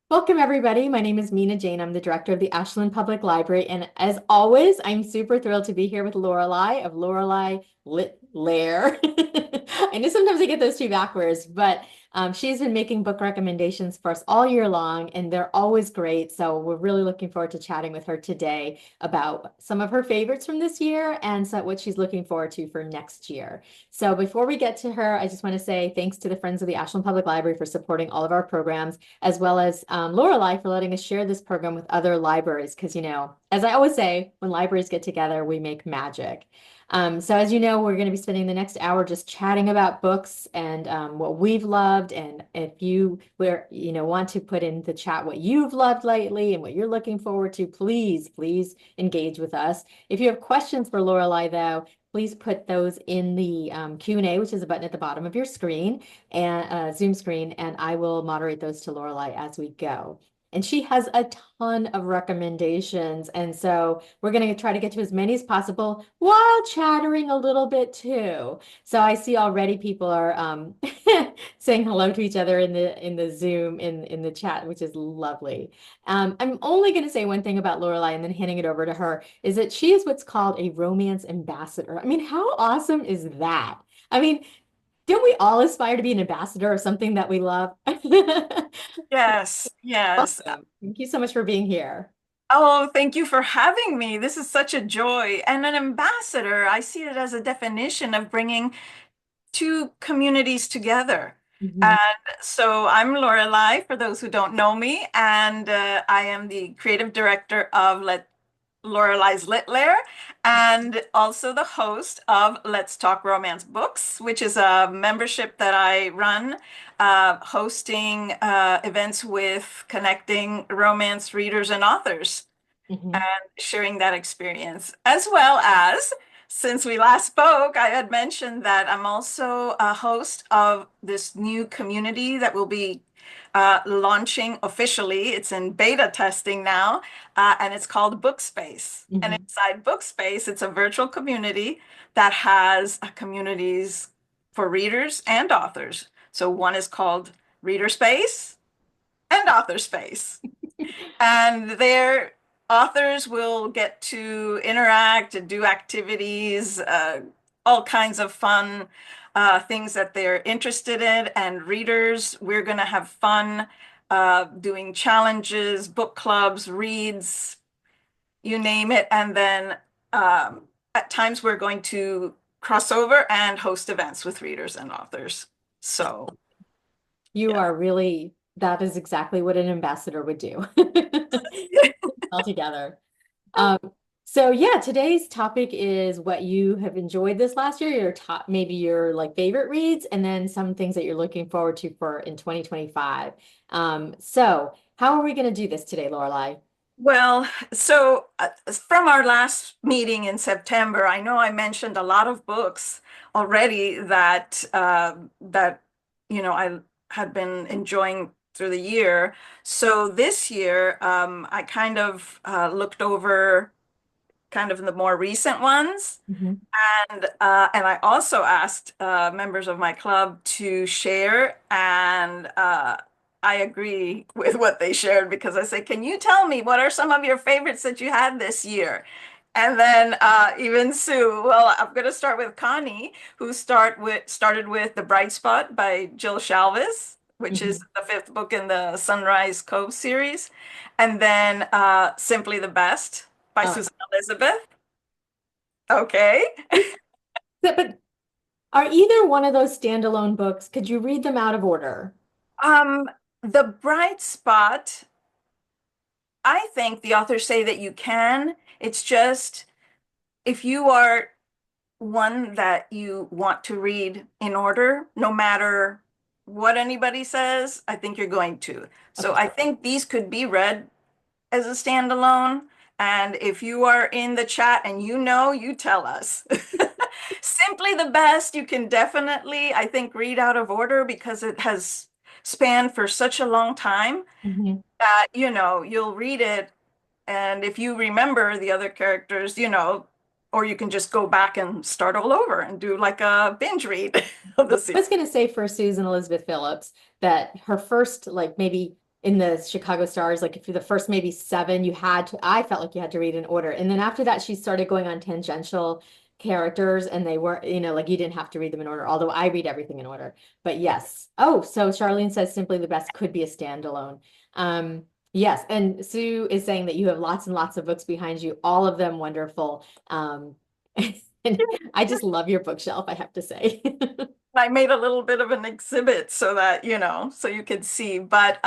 Welcome, everybody. My name is Mina Jane. I'm the director of the Ashland Public Library. And as always, I'm super thrilled to be here with Lorelei of Lorelei Lit Lair. I know sometimes I get those two backwards, but she's been making book recommendations for us all year long, and they're always great. So we're really looking forward to chatting with her today about some of her favorites from this year and what she's looking forward to for next year. So before we get to her, I just want to say thanks to the Friends of the Ashland Public Library for supporting all of our programs as well as Lorelei for letting us share this program with other libraries. Because, as I always say, when libraries get together, we make magic. So as you know, we're going to be spending the next hour just chatting about books and what we've loved. And if want to put in the chat what you've loved lately and what you're looking forward to, please engage with us. If you have questions for Lorelei, though, please put those in the Q&A, which is a button at the bottom of your screen and Zoom screen, and I will moderate those to Lorelei as we go. And she has a ton of recommendations. And so we're going to try to get to as many as possible while chattering a little bit too. So I see already people are saying hello to each other in the Zoom in the chat, which is lovely. I'm only going to say one thing about Lorelei and then handing it over to her is that she is what's called a romance ambassador. I mean, how awesome is that? I mean, don't we all aspire to be an ambassador of something that we love? Yes, yes. Awesome. Thank you so much for being here. Oh, thank you for having me. This is such a joy. And an ambassador, I see it as a definition of bringing two communities together. Mhm. And so I'm Lorelei, for those who don't know me, and I am the creative director of Lorelei's Lit Lair, and also the host of Let's Talk Romance Books, which is a membership that I run, hosting events with connecting romance readers and authors and Mhm. sharing that experience. As well as, since we last spoke, I had mentioned that I'm also a host of this new community that will be launching officially. It's in beta testing now, and it's called Bookspace. And Mhm. inside Bookspace, it's a virtual community that has communities for readers and authors. So one is called Reader Space and Author Space. And their authors will get to interact and do activities, all kinds of fun things that they're interested in. And readers, we're going to have fun doing challenges, book clubs, reads, you name it. And then at times we're going to cross over and host events with readers and authors. So, You yeah. are really, that is exactly what an ambassador would do. All together. Um, so yeah, today's topic is what you have enjoyed this last year, your top, maybe your like favorite reads, and then some things that you're looking forward to for in 2025. So how are we going to do this today, Lorelai? Well, so from our last meeting in September, I know I mentioned a lot of books already that I had been enjoying through the year. So this year, I kind of looked over kind of the more recent ones, Mhm. and I also asked members of my club to share, and I agree with what they shared because I say, "Can you tell me what are some of your favorites that you had this year?" And then even Sue. Well, I'm going to start with Connie, who started with The Bright Spot by Jill Shalvis, which is Mhm. the fifth book in the Sunrise Cove series, and then Simply the Best by Oh, Susan Elizabeth. Okay. but are either one of those standalone books, could you read them out of order? Um, the bright spot, I think the authors say that you can. It's just if you are one that you want to read in order, no matter what anybody says, I think you're going to. So Okay. I think these could be read as a standalone. And if you are in the chat and you tell us. Simply the Best, you can definitely, I think, read out of order because it has spanned for such a long time Mhm. that, you'll read it. And if you remember the other characters, or you can just go back and start all over and do like a binge read of the Well, I series. was going to say for Susan Elizabeth Phillips that her first, like maybe in the Chicago Stars, like if you're the first maybe seven, I felt like you had to read in order. And then after that, she started going on tangential characters and they were, like you didn't have to read them in order, although I read everything in order. But yes. Oh, so Charlene says Simply the Best could be a standalone. Yes. And Sue is saying that you have lots and lots of books behind you, all of them wonderful. And I just love your bookshelf, I have to say. I made a little bit of an exhibit so that, so you could see. But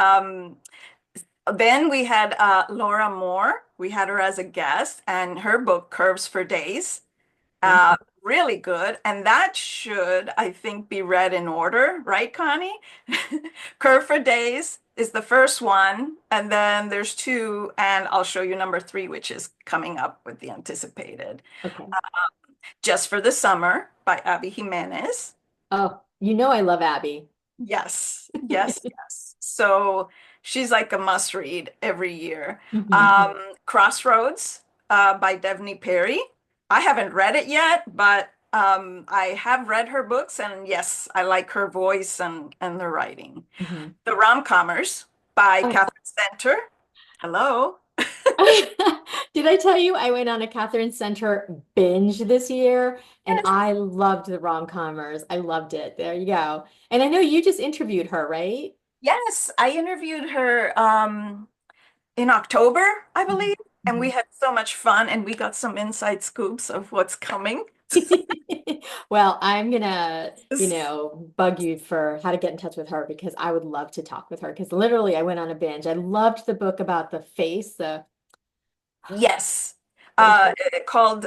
then we had Laura Moore. We had her as a guest, and her book, Curves for Days, really good. And that should, I think, be read in order, right, Connie? Curve for Days is the first one, and then there's two, and I'll show you number three, which is coming up with the anticipated. Okay. Just for the Summer by Abby Jimenez. Oh, I love Abby. Yes, yes, yes. So she's like a must read every year. Mhm. Crossroads by Devney Perry. I haven't read it yet, but I have read her books, and yes, I like her voice and the writing. Mhm. The Rom-Commers by Oh. Catherine Center. Hello. Did I tell you I went on a Catherine Center binge this year and Yes. I loved the rom-commers. I loved it. There you go. And I know you just interviewed her, right? Yes, I interviewed her in October, I Mhm. believe, and we Mhm. had so much fun and we got some inside scoops of what's coming. Well, I'm gonna, Yes. bug you for how to get in touch with her because I would love to talk with her because literally I went on a binge. I loved the book about the face, Yes. what was Called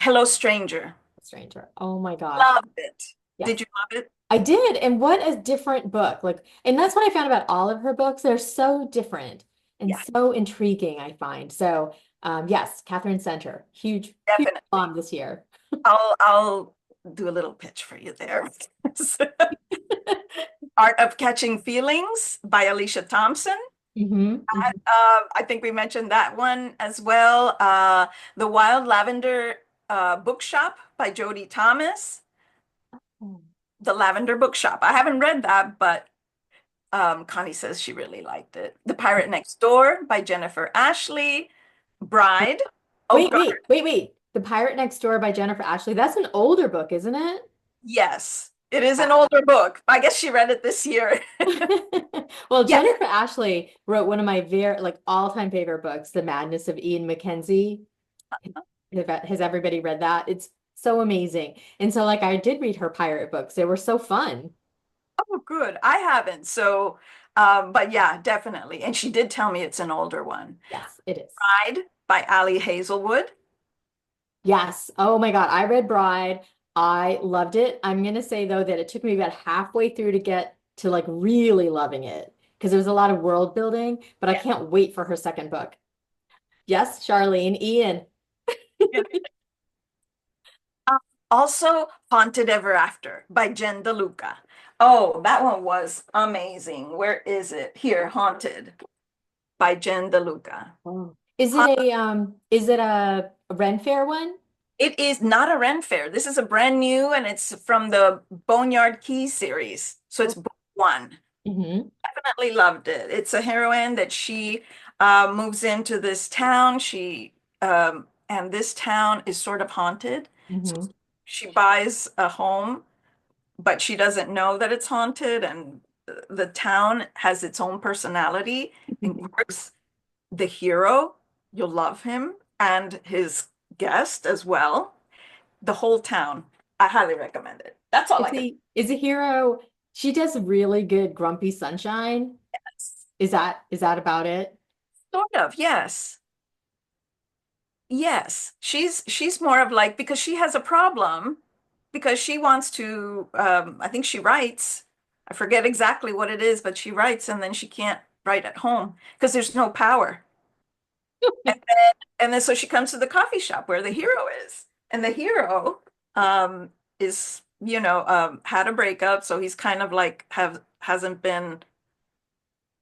Hello Stranger. the stranger? Oh my gosh. Loved it. Yes. Did you love it? I did. And what a different book. And that's what I found about all of her books. They're so different and Yeah, so intriguing, I find. So, yes, Catherine Center, huge, huge definitely. bomb this year. I'll do a little pitch for you there. Art of Catching Feelings by Alicia Thompson. Hmm. I think we mentioned that one as well. The Wild Lavender Bookshop by Jody Thomas. The Lavender Bookshop. I haven't read that, but Connie says she really liked it. The Pirate Next Door by Jennifer Ashley. Bride. Oh Wait, God, wait, wait, wait. The Pirate Next Door by Jennifer Ashley. That's an older book, isn't it? yes. It is an older book. I guess she read it this year. Well, Yes. Jennifer Ashley wrote one of my very all-time favorite books, The Madness of Ian Mackenzie. Has everybody read that? It's so amazing. And so I did read her pirate books. They were so fun. Oh, good. I haven't. So, but yeah, definitely. And she did tell me it's an older one. Yes, it is. Bride by Ali Hazelwood. Yes. Oh my God. I read Bride. I loved it. I'm gonna say though that it took me about halfway through to get to really loving it because there was a lot of world building, but I Yeah. can't wait for her second book. Yes, Charlene, Ian. Yeah. Also, Haunted Ever After by Jen DeLuca. Oh, that one was amazing. Where is it? Here, Haunted by Jen DeLuca. Oh. Is it a Ren Fair one? It is not a Ren Fair. This is a brand new, and it's from the Boneyard Key series. So it's book one. Mm-hmm. Definitely loved it. It's a heroine that she moves into this town. And this town is sort of haunted. So Mm-hmm. she buys a home, but she doesn't know that it's haunted, and the town has its own personality and quirks. The hero, you'll love him, and his guest as well. The whole town. I highly recommend it. That's all I could. Is a hero. She does really good Grumpy Sunshine. Is that about it? Sort of, yes. Yes. She's more of like because she has a problem because she wants to I think she writes. I forget exactly what it is, but she writes and then she can't write at home because there's no power. And then so she comes to the coffee shop where the hero is. And the hero is, had a breakup, so he's kind of like hasn't been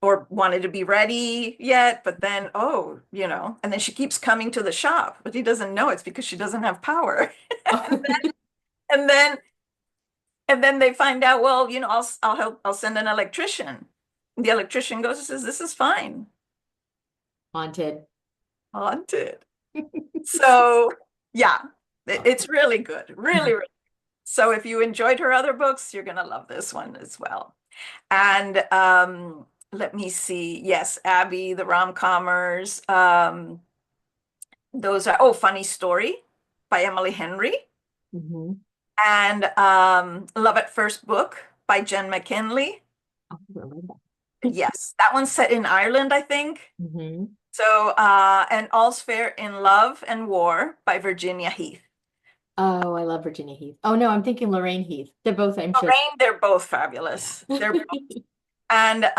or wanted to be ready yet, but then and then she keeps coming to the shop, but he doesn't know it's because she doesn't have power. And then and then they find out, well, I'll send an electrician. The electrician goes and says, "This is fine." Haunted. Haunted. So, yeah, it's really good. Really, Mhm. really. So if you enjoyed her other books, you're going to love this one as well. And let me see. Yes, Abby, the rom-commers. Those are, oh, Funny Story by Emily Henry. Mhm. And Love at First Book by Jen McKinley. Oh, I remember that. Yes, that one's set in Ireland, I think. Mhm. So, and All's Fair in Love and War by Virginia Heath. Oh, I love Virginia Heath. Oh no, I'm thinking Lorraine Heath. They're both, I'm sure. Lorraine, they're both fabulous. They're and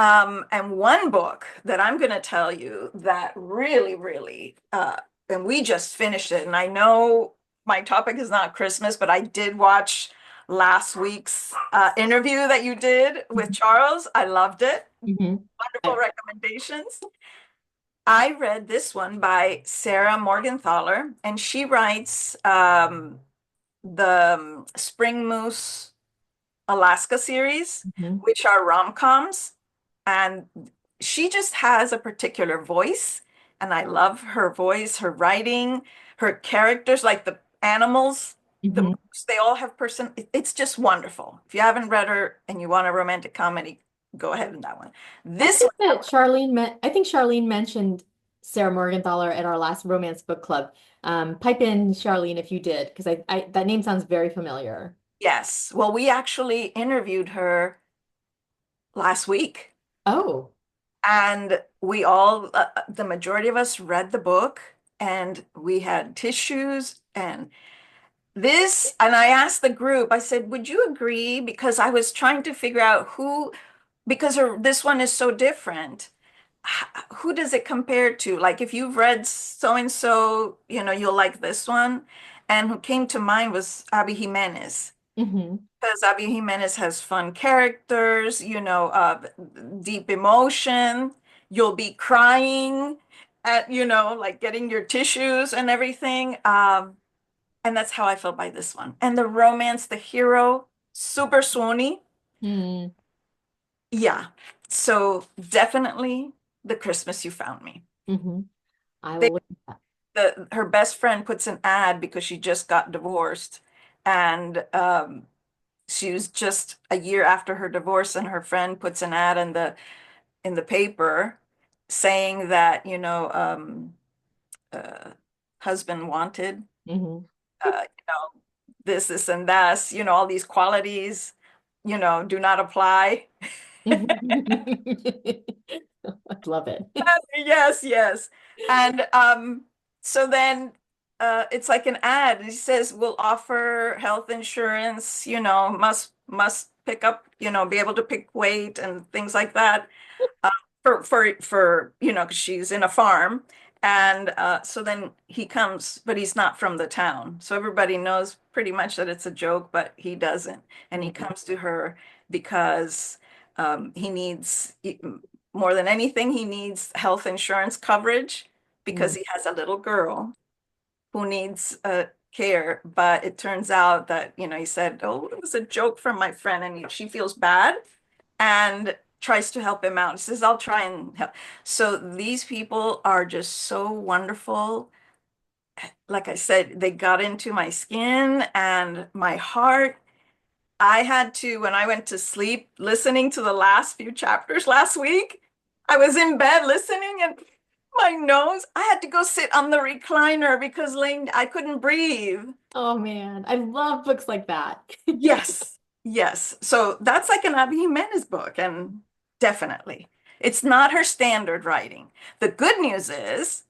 one book that I'm going to tell you that really, really, and we just finished it. And I know my topic is not Christmas, but I did watch last week's interview that you did with Charles. I loved it. Mhm. Wonderful recommendations. I read this one by Sarah Morgenthaler, and she writes the Spring Moose Alaska series, Mhm. which are rom-coms. And she just has a particular voice. And I love her voice, her writing, her characters, like the animals, the Mhm. moose, they all have It's just wonderful. If you haven't read her and you want a romantic comedy, go ahead in that one. I This think that I think Charlene mentioned Sarah Morgenthaler at our last romance book club. Pipe in Charlene if you did, because that name sounds very familiar. Yes. Well, we actually interviewed her last week, Oh. and we all, the majority of us read the book, and we had tissues and and I asked the group, I said, would you agree? Because I was trying to figure out because this one is so different. Who does it compare to? Like if you've read so and so, you'll like this one. And who came to mind was Abby Jimenez. Hmm. Because Abby Jimenez has fun characters, deep emotion. You'll be crying at, like getting your tissues and everything. And that's how I felt by this one. And the romance, the hero, super swoony. Hmm. Yeah. So definitely The Christmas You Found Me. Hmm. I They, will look at that. her best friend puts an ad because she just got divorced. And she was just a year after her divorce, and her friend puts an ad in the paper saying that, uh, husband wanted, Hmm. this, and that, all these qualities, do not apply. I'd love it. Yes, yes. And so then it's like an ad. He says we'll offer health insurance, must pick up, be able to pick weight and things like that. For 'cause she's in a farm. And so then he comes, but he's not from the town. So everybody knows pretty much that it's a joke, but he doesn't. And he Mhm. comes to her because he needs, more than anything, he needs health insurance coverage because Mm. he has a little girl who needs care. But it turns out that, he said, "Oh, it was a joke from my friend," and she feels bad and tries to help him out. He says, "I'll try and help." So these people are just so wonderful. Like I said, they got into my skin and my heart. I had to, when I went to sleep, listening to the last few chapters last week, I was in bed listening and my nose, I had to go sit on the recliner because Lane, I couldn't breathe. Oh man, I love books like that. Yes, yes. So that's like an Abby Jimenez book, and definitely. It's not her standard writing. The good news is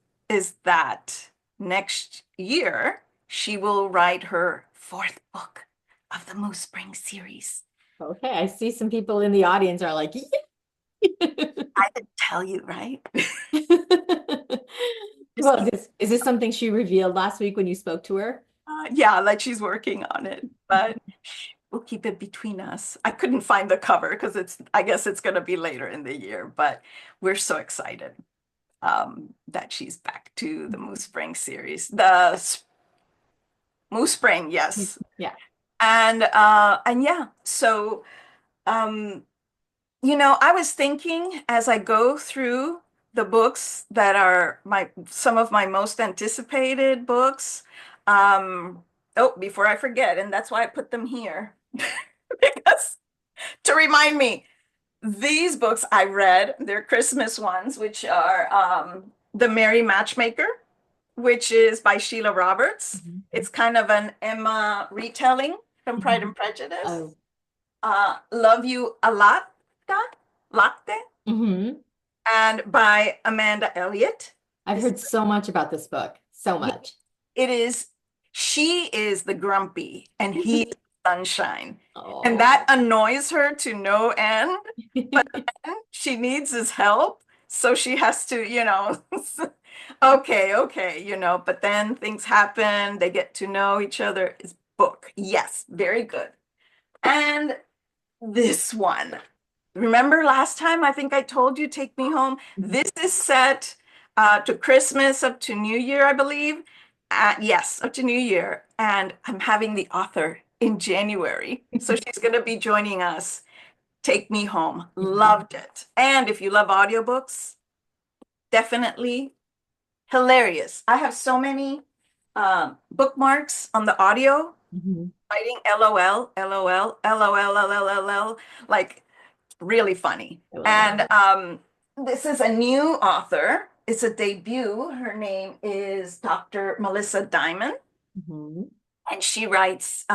that next year she will write her fourth book of the Moose Spring series. Okay, I see some people in the audience are like, yeah. I didn't tell you, right? Just Well, keep, is this something she revealed last week when you spoke to her? yeah, like she's working on it, but we'll keep it between us. I couldn't find the cover because I guess it's going to be later in the year, but we're so excited that she's back to the Moose Spring series. Moose Spring, yes. Yeah. And yeah, so um I was thinking as I go through the books that are some of my most anticipated books. Um, oh, before I forget, and that's why I put them here, because to remind me, these books I read, they're Christmas ones, which are The Merry Matchmaker, which is by Sheila Roberts. Mhm. It's kind of an Emma retelling from Pride Mhm. and Prejudice. Oh. Love You a Lot, Latte, Hmm. and by Amanda Elliott. I've This heard so much about this book. So Yeah, much. it is. She is the grumpy, and he's sunshine, and Oh. that annoys her to no end. But then she needs his help, so she has to, okay, okay, But then things happen. They get to know each other. Is book, yes, very good. And this one. Remember last time I think I told you Take Me Home? This is set to Christmas up to New Year, I believe. Yes, up to New Year. And I'm having the author in January. So she's going to be joining us. Take Me Home. Loved it. And if you love audiobooks, definitely hilarious. I have so many bookmarks on the audio, Mhm. writing LOL, LOL, LOL, LOL, like really funny. I love it. And this is a new author. It's a debut. Her name is Dr. Melissa Diamond, Mhm. and she writes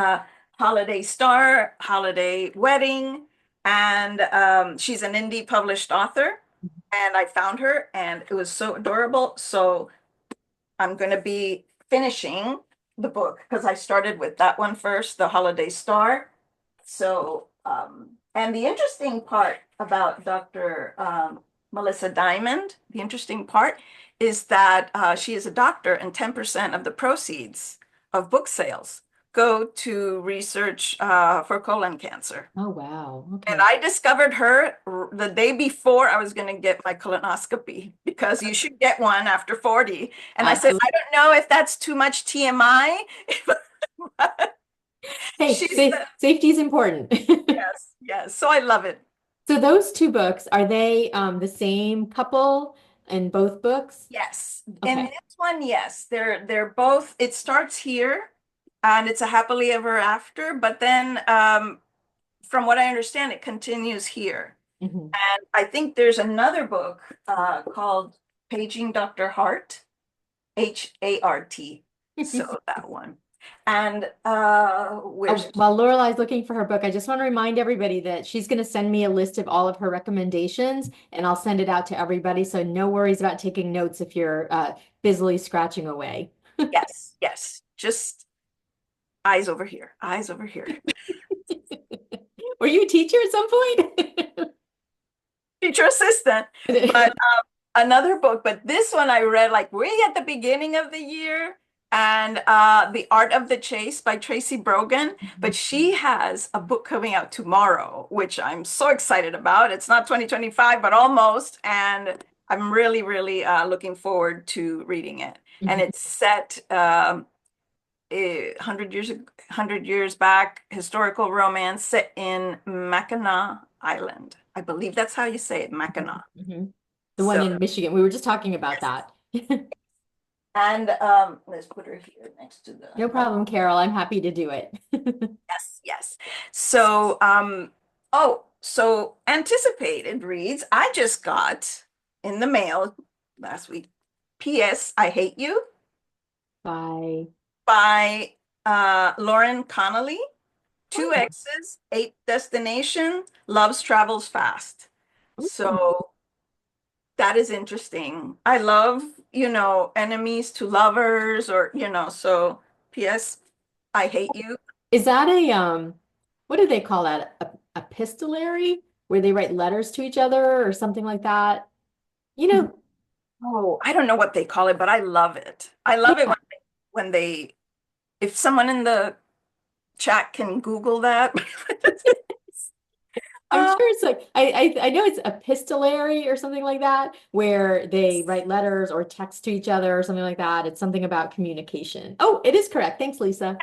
Holiday Star, Holiday Wedding, and she's an indie published author. And I found her, and it was so adorable. So I'm going to be finishing the book because I started with that one first, The Holiday Star. So, and the interesting part about Dr. Melissa Diamond, the interesting part is that she is a doctor, and 10% of the proceeds of book sales go to research for colon cancer. Oh, wow. And Okay. I discovered her the day before I was going to get my colonoscopy because you should get one after 40. And I said, Absolutely. I don't know if that's too much TMI. Hey, She's safety is important. yes, yes. So I love it. So those two books, are they the same couple in both books? Yes. In Okay. this one, yes. They're both, it starts here and it's a happily ever after, but then from what I understand, it continues here. Hmm. And I think there's another book called Paging Dr. Hart, Hart. So that one. And where's Oh, while Lorelai's looking for her book, I just want to remind everybody that she's going to send me a list of all of her recommendations, and I'll send it out to everybody. So no worries about taking notes if you're busily scratching away. yes, yes. Just eyes over here, eyes over here. Were you a teacher at some point? Teacher assistant. But another book, but this one I read like way at the beginning of the year, and The Art of the Chase by Tracy Brogan. But she has a book coming out tomorrow, which I'm so excited about. It's not 2025, but almost, and I'm really, really looking forward to reading it. And Mhm. it's set 100 years back, historical romance set in Mackinac Island. I believe that's how you say it, Mackinac. Mhm. The one So in Michigan. We were just talking about that. and let's put her here next to the No problem, Carol. I'm happy to do it. yes, yes. So so anticipated reads I just got in the mail last week. P.S. I Hate You Bye. by Lauren Connolly. Two X's, eight destination, loves travels fast. Oh. So that is interesting. I love, enemies to lovers or, so P.S. I hate you. Is that a what do they call that? A epistolary where they write letters to each other or something like that? You know, Oh, I don't know what they call it, but I love it. I love it yeah, when they if someone in the chat can Google that. I'm Uh, sure it's like I know it's epistolary or something like that, where they write letters or text to each other or something like that. It's something about communication. Oh, it is correct. Thanks, Lisa.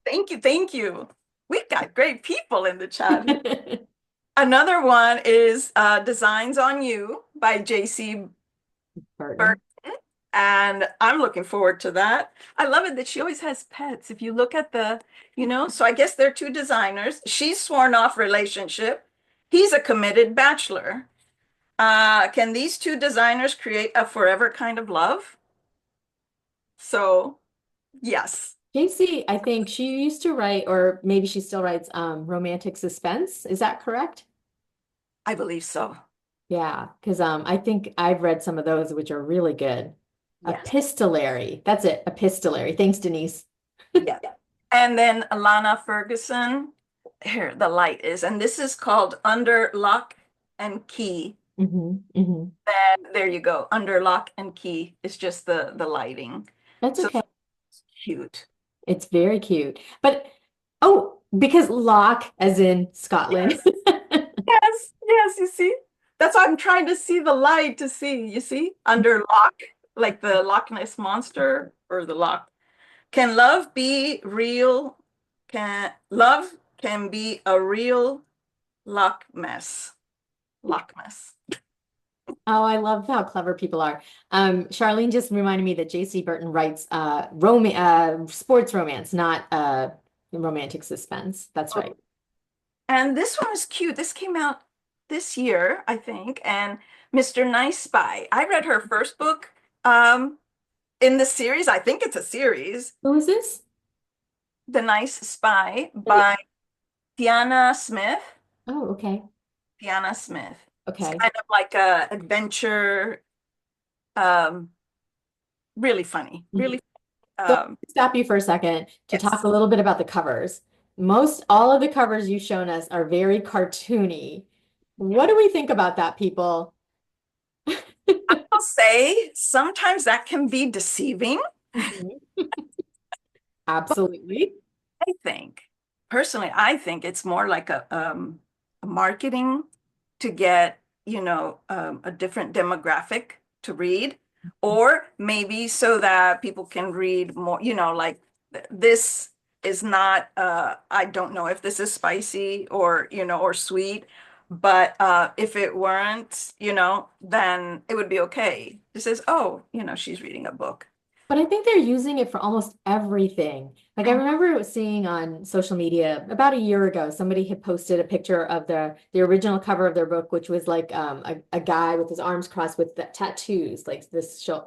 thank you, thank you. We've got great people in the chat. Another one is Designs on You by JC Burton. Burton. And I'm looking forward to that. I love it that she always has pets. If you look at so I guess they're two designers. She's sworn off relationship. He's a committed bachelor. Can these two designers create a forever kind of love? So, yes, Casey, I think she used to write, or maybe she still writes, romantic suspense. Is that correct? I believe so. Yeah, because I think I've read some of those which are really good. Yes. Epistolary. That's it. Epistolary. Thanks, Denise. Yeah. And then Alana Ferguson, here the light is, and this is called Under Lock and Key. Hmm. And there you go. Under Lock and Key. It's just the lighting. That's So okay. cute. It's very cute. But oh, because Loch, as in Scotland. Yes. Yes, yes, you see? That's why I'm trying to see the light to see. You see? Under lock, like the Loch Ness monster or the lock. Can love be real? Can love can be a real lock mess? Loch mess. Oh, I love how clever people are. Charlene just reminded me that J.C. Burton writes sports romance, not romantic suspense. That's right. And this one is cute. This came out this year, I think. And Mr. Nice Spy. I read her first book in the series. I think it's a series. Who is this? The Nice Spy Wait. by Tiana Smith. Oh, okay. Tiana Smith. It's Okay. kind of like a adventure, um, really funny. Mhm. Really, So let me stop you for a second to talk yes. a little bit about the covers. Most all of the covers you've shown us are very cartoony. What do we think about that, people? I'll say sometimes that can be deceiving. Mhm. Absolutely. I think, personally, I think it's more like a marketing to get, a different demographic to read, or maybe so that people can read more, like this is not, I don't know if this is spicy or, or sweet, but if it weren't, then it would be okay. It says, oh, she's reading a book. But I think they're using it for almost everything. Like I remember seeing on social media about a year ago, somebody had posted a picture of the original cover of their book, which was like a guy with his arms crossed with the tattoos, like this show,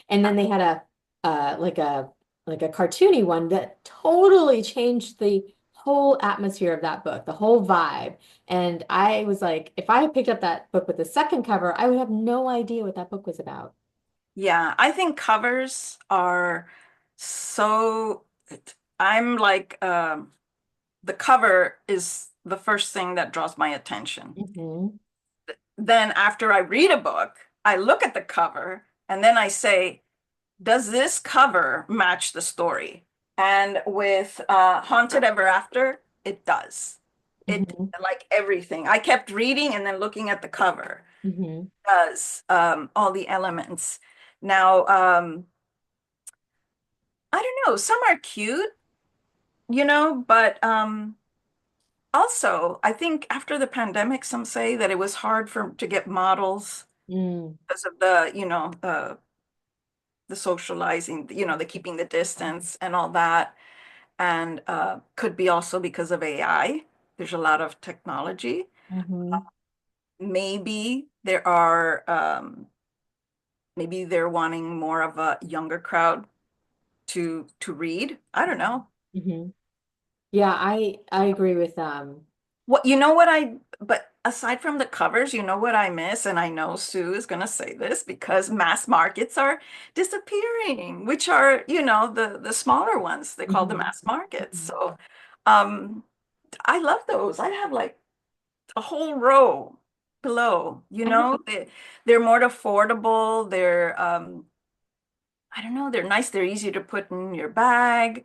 and then they had like a cartoony one that totally changed the whole atmosphere of that book, the whole vibe. And I was like, if I had picked up that book with the second cover, I would have no idea what that book was about. Yeah, I think covers are so, I'm like, the cover is the first thing that draws my attention. Hmm. Then after I read a book, I look at the cover and then I say, does this cover match the story? And with Haunted Ever After, it does. It, Hmm. like everything. I kept reading and then looking at the cover. Hmm. Does all the elements. Now, I don't know, some are cute, but also I think after the pandemic, some say that it was hard for to get models Mm. because of the socializing, the keeping the distance and all that. And could be also because of AI. There's a lot of technology. Hmm. Maybe there are maybe they're wanting more of a younger crowd to read. I don't know. Hmm. Yeah, I agree with What but aside from the covers, you know what I miss? And I know Sue is gonna say this because mass markets are disappearing, which are, the smaller ones. They call them Mhm. mass markets. Mhm. So um I love those. I have like a whole row below, they're more affordable. They're I don't know, they're nice, they're easy to put in your bag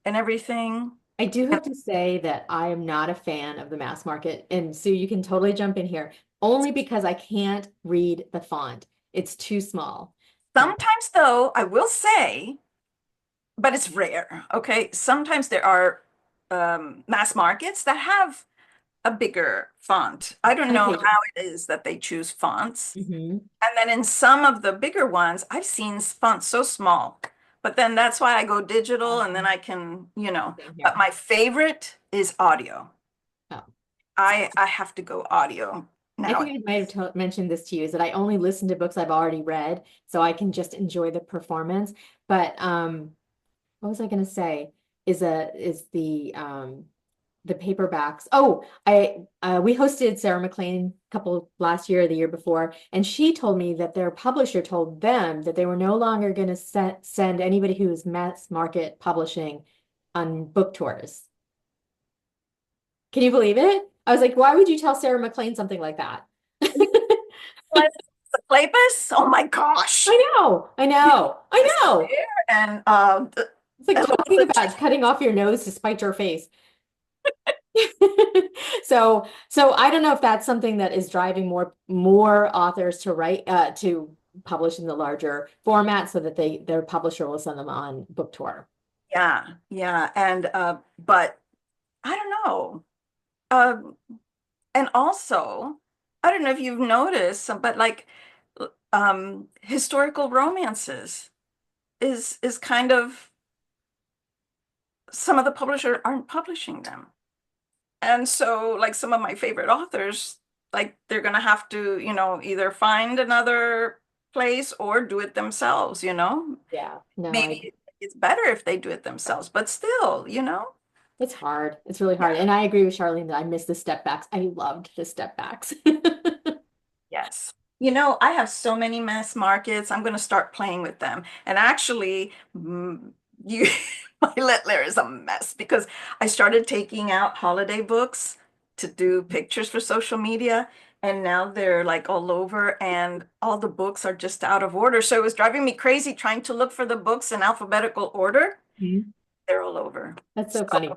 and everything. I do have to say that I am not a fan of the mass market, and Sue, you can totally jump in here, only because I can't read the font. It's too small. Uh, Sometimes though, I will say, but it's rare. Okay. Sometimes there are mass markets that have a bigger font. I don't On know occasion. how it is that they choose fonts. Hmm. And then in some of the bigger ones, I've seen fonts so small. But then that's why I go digital and then I can, Same but here. my favorite is audio. Oh. I have to go audio I now. think I might have mentioned this to you is that I only listen to books I've already read, so I can just enjoy the performance. But what was I going to say? Is the paperbacks? Oh, I we hosted Sarah McLean a couple last year or the year before, and she told me that their publisher told them that they were no longer going to send anybody who's mass market publishing on book tours. Can you believe it? I was like, why would you tell Sarah McLean something like that? The Clapus? Oh my gosh. I know, I You know, just I sit know. there and It's like talking Elizabeth. about cutting off your nose to spite your face. So I don't know if that's something that is driving more authors to write to publish in the larger format so that their publisher will send them on book tour. Yeah, yeah. And but I don't know. Um, and also, I don't know if you've noticed, but like historical romances is kind of some of the publishers aren't publishing them. And so like some of my favorite authors, like they're gonna have to, either find another place or do it themselves. Yeah, no, Maybe it's better if they do it themselves, but still. it's hard. It's really hard. Yeah. And I agree with Charlene that I miss the step backs. I loved the step backs. Yes. I have so many mass markets. I'm going to start playing with them. And actually, you, my Littler is a mess because I started taking out holiday books to do pictures for social media. And now they're like all over, and all the books are just out of order. So it was driving me crazy trying to look for the books in alphabetical order. Mhm. They're all over. That's So, so funny.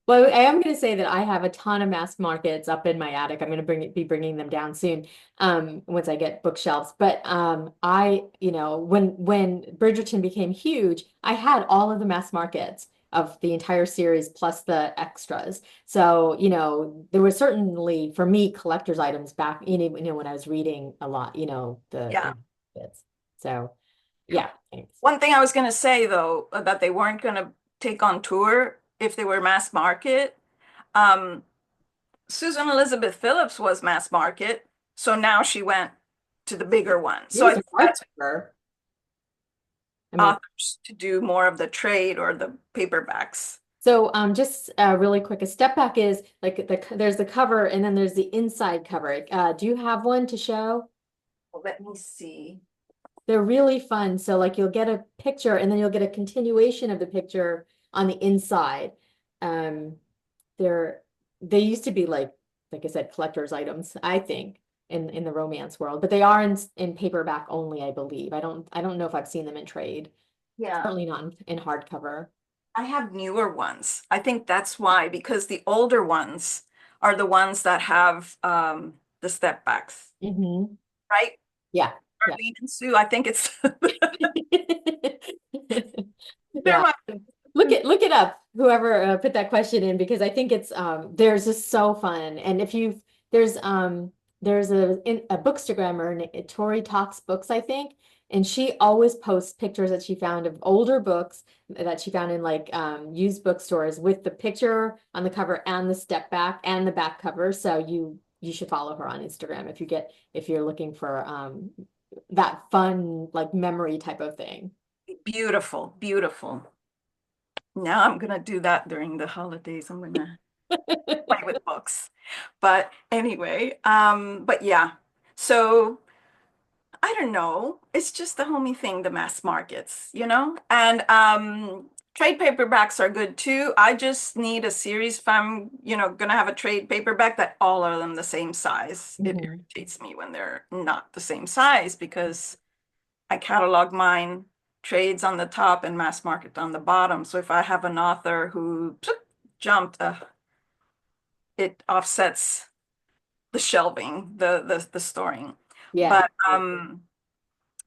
Well, I am going to say that I have a ton of mass markets up in my attic. I'm going to be bringing them down soon, once I get bookshelves. But when Bridgerton became huge, I had all of the mass markets of the entire series plus the extras. So, there were certainly for me collector's items back, when I was reading a lot, yeah. bits. So, yeah, thanks. One thing I was going to say, though, that they weren't going to take on tour if they were mass market. Um, Susan Elizabeth Phillips was mass market, so now she went to the bigger one. It So I was think that's hardcover. I mean, authors to do more of the trade or the paperbacks. so just really quick, a step back is like there's the cover and then there's the inside cover. Do you have one to show? Well, let me see. They're really fun. So like you'll get a picture and then you'll get a continuation of the picture on the inside. Um, they're they used to be like I said, collector's items, I think, in the romance world, but they are in paperback only, I believe. I don't know if I've seen them in trade. Yeah, Certainly not in hardcover. I have newer ones. I think that's why, because the older ones are the ones that have the step backs, Hmm. right? Yeah. Yeah. Arlene and Sue, I think it's they're Yeah. my Look it up, whoever put that question in, because I think it's there's just so fun. And if you there's a bookstagrammer, Tori Talks Books, I think, and she always posts pictures that she found of older books that she found in like used bookstores with the picture on the cover and the step back and the back cover. So you should follow her on Instagram if you're looking for that fun like memory type of thing. beautiful, beautiful. Now I'm gonna do that during the holidays. I'm gonna play with books. But anyway, but yeah. So I don't know. It's just the homey thing, the mass markets. And trade paperbacks are good too. I just need a series if I'm, gonna have a trade paperback that all of them the same size. It Mhm. irritates me when they're not the same size because I catalog mine trades on the top and mass market on the bottom. So if I have an author who jumped, it offsets the shelving, the storing. Yeah. But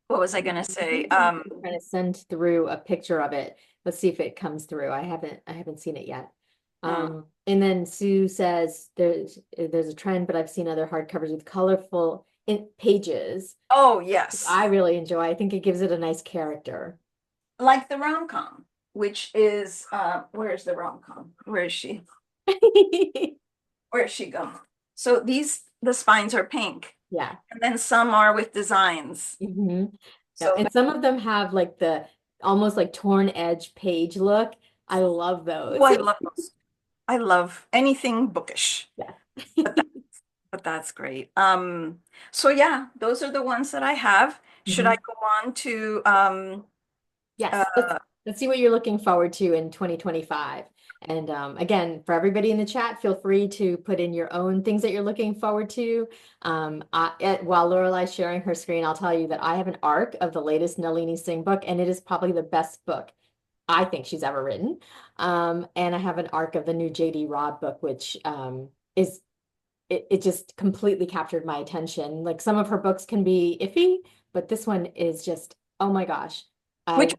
what was I gonna I say? think I'm trying to send through a picture of it. Let's see if it comes through. I haven't seen it yet. Mm. And then Sue says there's a trend, but I've seen other hardcovers with colorful pages. Oh, yes. I really enjoy. I think it gives it a nice character. Like the rom-com, which is where's the rom-com? Where is she? Where's she gone? So the spines are pink, Yeah. and then some are with designs. hmm Yeah. So And some of them have like the almost like torn edge page look. I love oh, those. I love those. I love anything bookish, Yeah. but but that's great. So yeah, those are the ones that I have. Should I Mhm. go on to uh, Yes, let's see what you're looking forward to in 2025. And again, for everybody in the chat, feel free to put in your own things that you're looking forward to. While Lorelai's sharing her screen, I'll tell you that I have an arc of the latest Nalini Singh book, and it is probably the best book I think she's ever written. And I have an arc of the new JD Robb book, which is it just completely captured my attention. Like some of her books can be iffy, but this one is just, oh my gosh. which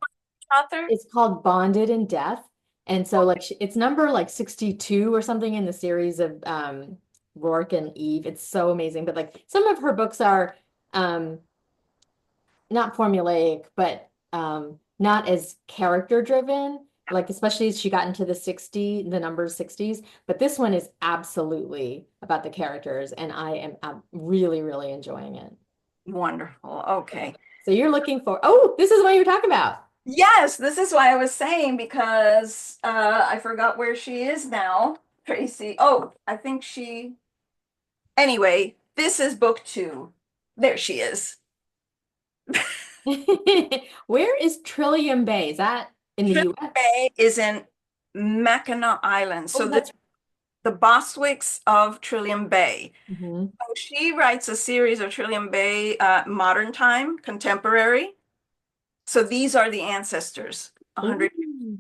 I author? It's called Bonded in Death. And so like it's number like 62 or something in the series of Rourke and Eve. It's so amazing. But like some of her books are um not formulaic, but not as character driven. Like especially as she got into the number 60s. But this one is absolutely about the characters, and I'm really, really enjoying it. Wonderful. So, Okay. so you're looking for, oh, this is what you're talking about. Yes, this is why I was saying because I forgot where she is now. Tracy. Oh, I think she. Anyway, this is book two. There she is. Where is Trillium Bay? Is that in the Trillium US? Bay is in Mackinac Island. So Oh, that's the Boswicks of Trillium Bay. mhm. So she writes a series of Trillium Bay, modern time, contemporary. So these are the ancestors, 100. Ooh.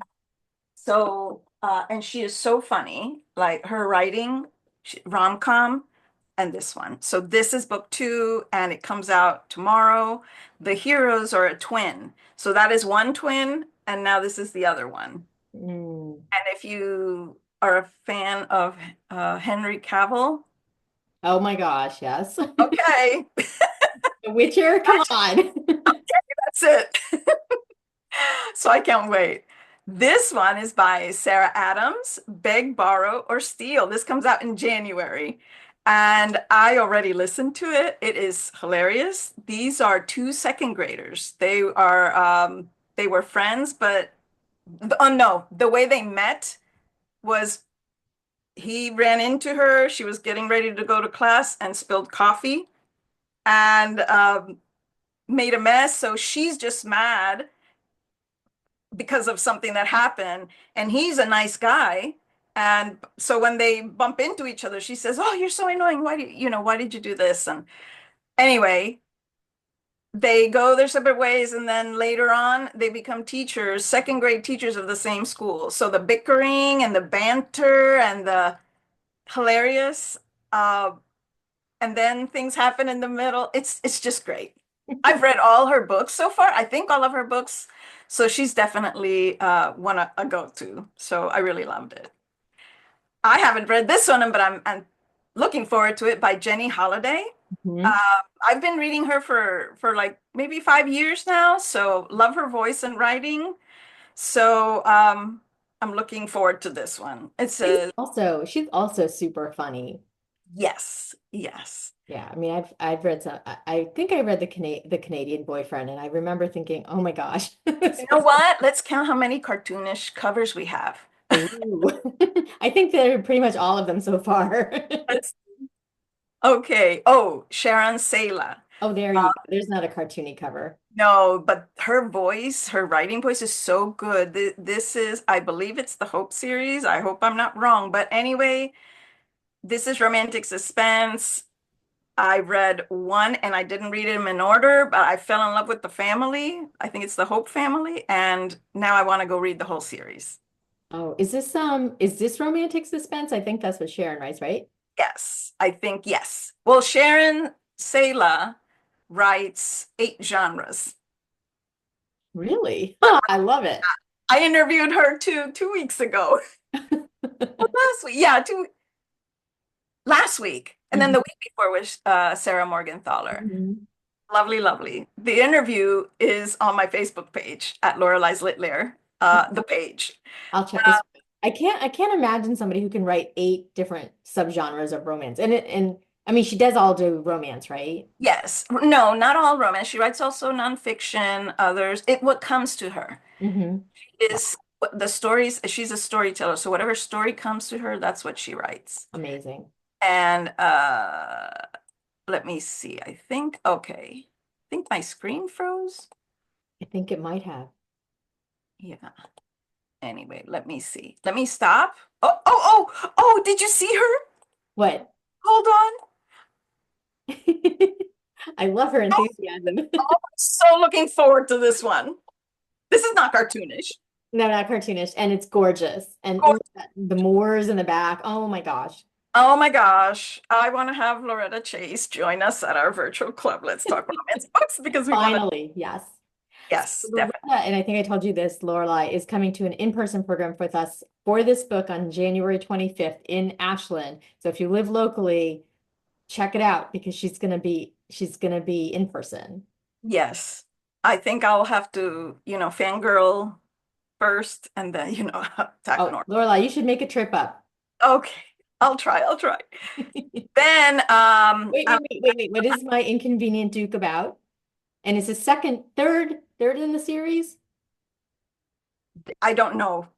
So, and she is so funny, like her writing, rom-com, and this one. So this is book two, and it comes out tomorrow. The heroes are a twin. So that is one twin, and now this is the other one. Mm. And if you are a fan of Henry Cavill, Oh my gosh, yes. okay, The Witcher, come on. that's it. So I can't wait. This one is by Sarah Adams, Beg, Borrow, or Steal. This comes out in January. And I already listened to it. It is hilarious. These are two second graders. They were friends, but oh no, the way they met was he ran into her. She was getting ready to go to class and spilled coffee and made a mess. So she's just mad because of something that happened. And he's a nice guy. And so when they bump into each other, she says, "Oh, you're so annoying. Why did you do this?" And anyway, they go their separate ways. And then later on, they become teachers, second grade teachers of the same school. So the bickering and the banter and the hilarious, uh, and then things happen in the middle. It's just great. I've read all her books so far. I think all of her books. So she's definitely one a go-to. So I really loved it. I haven't read this one, but I'm looking forward to it by Jenny Holiday. Mhm. I've been reading her for like maybe 5 years now. So love her voice and writing. So I'm looking forward to this one. It says She's also super funny. yes, yes. Yeah, I mean, I've read some. I think I read the Canadian Boyfriend, and I remember thinking, oh my gosh, this You know was. what? Let's count how many cartoonish covers we have. Ooh. I think they're pretty much all of them so far. Let's, okay. Oh, Sharon Sela. Oh, there you go. There's not a cartoony cover. No, but her voice, her writing voice is so good. This is, I believe it's the Hope series. I hope I'm not wrong. But anyway, this is romantic suspense. I read one and I didn't read them in order, but I fell in love with the family. I think it's the Hope family. And now I want to go read the whole series. Oh, is this romantic suspense? I think that's what Sharon writes, right? Yes, I think yes. Well, Sharon Sela writes 8 genres. Really? Oh, I love it. I interviewed her 2 weeks ago. Last week, yeah, last week. And then Mhm. the week before was Sarah Morgenthaler. Mhm. Lovely, lovely. The interview is on my Facebook page at Lorelei's Lair, the page. I'll check this. I can't imagine somebody who can write 8 different subgenres of romance. And I mean she does all do romance, right? Yes. No, not all romance. She writes also nonfiction, others. What comes to her Mm-hmm. Wow, is the stories. She's a storyteller. So whatever story comes to her, that's what she writes. amazing. And let me see. Okay. I think my screen froze. I think it might have. Yeah. Anyway, let me see. Let me stop. Oh, did you see her? What? Hold on. I love her Oh, enthusiasm. I'm so looking forward to this one. This is not cartoonish. No, not cartoonish. And it's gorgeous. And Go- look at the Moors in the back. Oh my gosh. Oh my gosh. I want to have Loretta Chase join us at our virtual club. Let's talk romance books because we want to. Finally, yes. So Yes, Loretta, definitely. and I think I told you this, Lorelei is coming to an in-person program with us for this book on January 25th in Ashland. So if you live locally, check it out because she's gonna be in person. Yes. I think I'll have to, fangirl first and then, attack Oh, Nora. Lorelei, you should make a trip up. Okay. I'll try. Wait, Then wait, wait, wait, wait. What is My Inconvenient Duke about? And it's the third in the series? I don't know.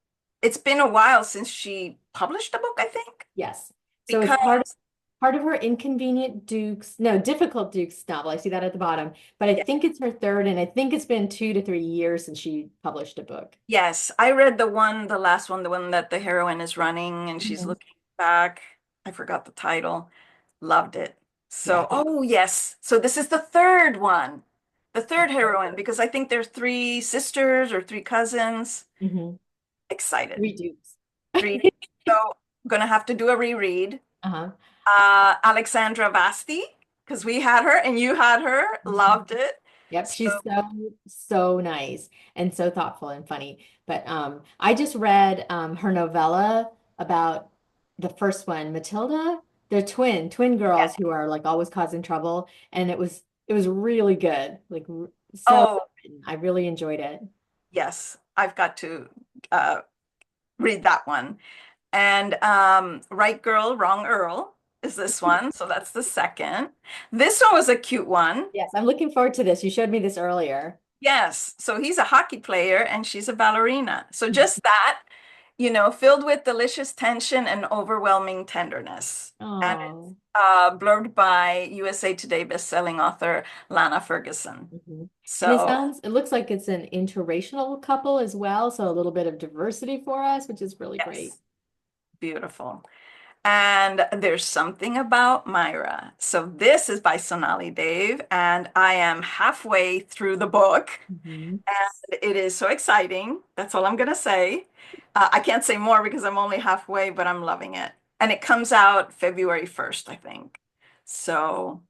It's been a while since she published a book, I think, Yes. So it's part because part of her Inconvenient Dukes, no, Difficult Dukes novel. I see that at the bottom, but I yeah, think it's her third, and I think it's been 2 to 3 years since she published a book. yes, I read the last one, the one that the heroine is running and she's Mhm. looking back. I forgot the title. Loved it. Yeah. So, oh yes. So this is the third one, the third heroine, because I think there's three sisters or three cousins. Hmm. Excited. Three Dukes. Three. So I'm gonna have to do a reread. Uh-huh. Alexandra Vasti, because we had her and you had her, Mhm. loved it. Yep, So she's so nice and so thoughtful and funny. But I just read her novella about the first one, Matilda. They're twin yeah. girls who are like always causing trouble, and it was really good. Like so well Oh, written. I really enjoyed it. yes, I've got to uh, read that one. And Right Girl, Wrong Earl is this one. So that's the second. This one was a cute one. Yes, I'm looking forward to this. You showed me this earlier. Yes. So he's a hockey player and she's a ballerina. So just that, filled with delicious tension and overwhelming tenderness. And it's Oh. blurbed by USA Today bestselling author Lana Ferguson. Mhm. And So, it looks like it's an interracial couple as well, so a little bit of diversity for us, which is really great. yes, beautiful. And there's something about Myra. So this is by Sonali Dave, and I am halfway through the book, Mhm. and it is so exciting. That's all I'm gonna say. I can't say more because I'm only halfway, but I'm loving it. And it comes out February 1st, I think. So